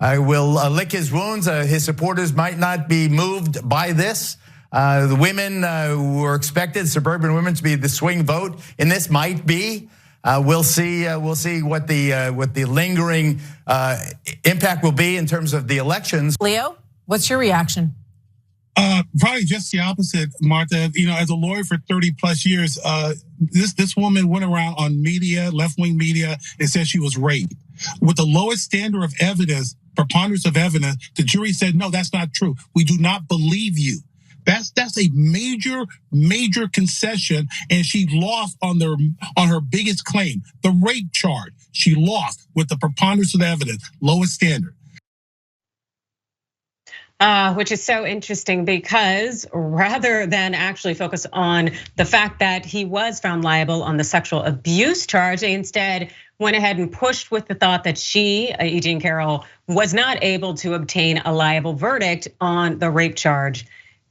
will lick his wounds. His supporters might not be moved by this. The women who are expected, suburban women, to be the swing vote in this might be. We'll see what the lingering impact will be in terms of the elections. Leo, what's your reaction? Probably just the opposite, Martha. As a lawyer for 30 plus years, this woman went around on media, left-wing media, and said she was raped. With the lowest standard of evidence, preponderance of evidence, the jury said, no, that's not true. We do not believe you. That's a major concession, and she lost on her biggest claim, the rape charge. She lost with the preponderance of evidence, lowest standard. Which is so interesting because rather than actually focus on the fact that he was found liable on the sexual abuse charge, they instead went ahead and pushed with the thought that she, Adrienne Carroll, was not able to obtain a liable verdict on the rape charge.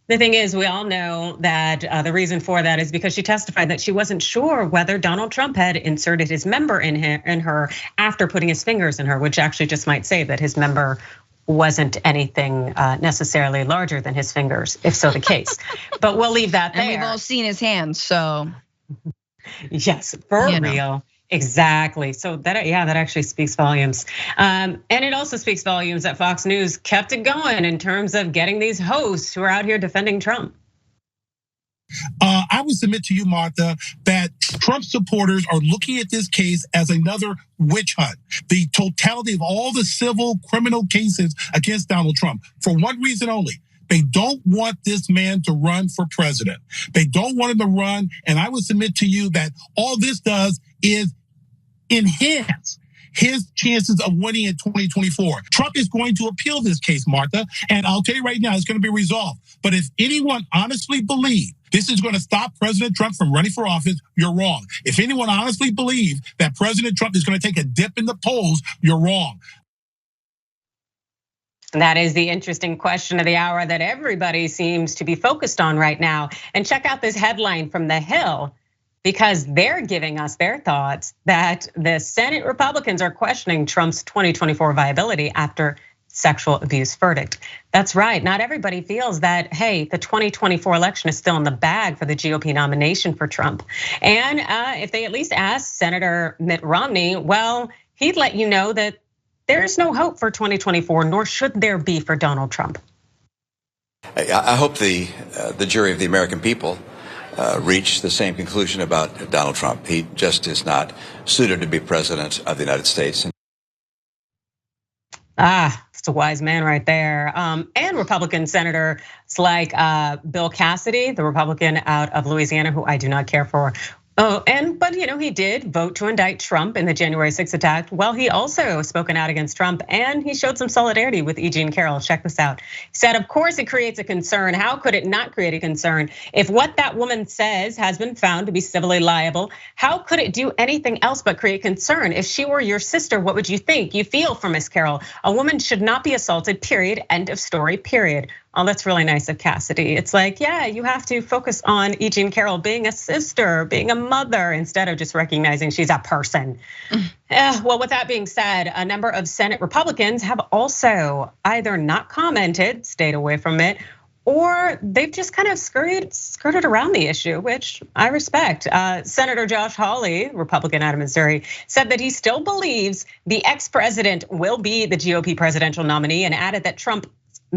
The thing is, we all know that the reason for that is because she testified that she wasn't sure whether Donald Trump had inserted his member in her after putting his fingers in her, which actually just might say that his member wasn't anything necessarily larger than his fingers, if so the case. But we'll leave that there. And we've all seen his hands, so. Yes, for real. Exactly. So that actually speaks volumes. And it also speaks volumes that Fox News kept it going in terms of getting these hosts who are out here defending Trump. I would submit to you, Martha, that Trump supporters are looking at this case as another witch hunt. The totality of all the civil criminal cases against Donald Trump, for one reason only. They don't want this man to run for president. They don't want him to run. And I would submit to you that all this does is enhance his chances of winning in 2024. Trump is going to appeal this case, Martha. And I'll tell you right now, it's going to be resolved. But if anyone honestly believes this is going to stop President Trump from running for office, you're wrong. If anyone honestly believes that President Trump is going to take a dip in the polls, you're wrong. That is the interesting question of the hour that everybody seems to be focused on right now. And check out this headline from The Hill, because they're giving us their thoughts that the Senate Republicans are questioning Trump's 2024 viability after sexual abuse verdict. That's right, not everybody feels that, hey, the 2024 election is still in the bag for the GOP nomination for Trump. And if they at least ask Senator Mitt Romney, well, he'd let you know that there's no hope for 2024, nor should there be for Donald Trump. I hope the jury of the American people reach the same conclusion about Donald Trump. He just is not suited to be president of the United States. It's a wise man right there. And Republican senators like Bill Cassidy, the Republican out of Louisiana, who I do not care for. But he did vote to indict Trump in the January 6th attack. Well, he also spoken out against Trump, and he showed some solidarity with Adrienne Carroll. Check this out. He said, of course it creates a concern. How could it not create a concern? If what that woman says has been found to be civilly liable, how could it do anything else but create concern? If she were your sister, what would you think? You feel for Miss Carroll. A woman should not be assaulted, period, end of story, period. Oh, that's really nice of Cassidy. It's like, yeah, you have to focus on Adrienne Carroll being a sister, being a mother, instead of just recognizing she's a person. Well, with that being said, a number of Senate Republicans have also either not commented, stayed away from it, or they've just kind of skirted around the issue, which I respect. Senator Josh Hawley, Republican out of Missouri, said that he still believes the ex-president will be the GOP presidential nominee, and added that Trump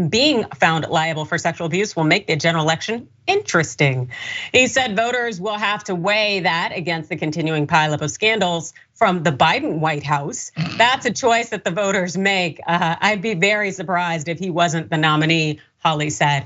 being found liable for sexual abuse will make the general election interesting. He said voters will have to weigh that against the continuing pileup of scandals from the Biden White House. That's a choice that the voters make. I'd be very surprised if he wasn't the nominee, Hawley said.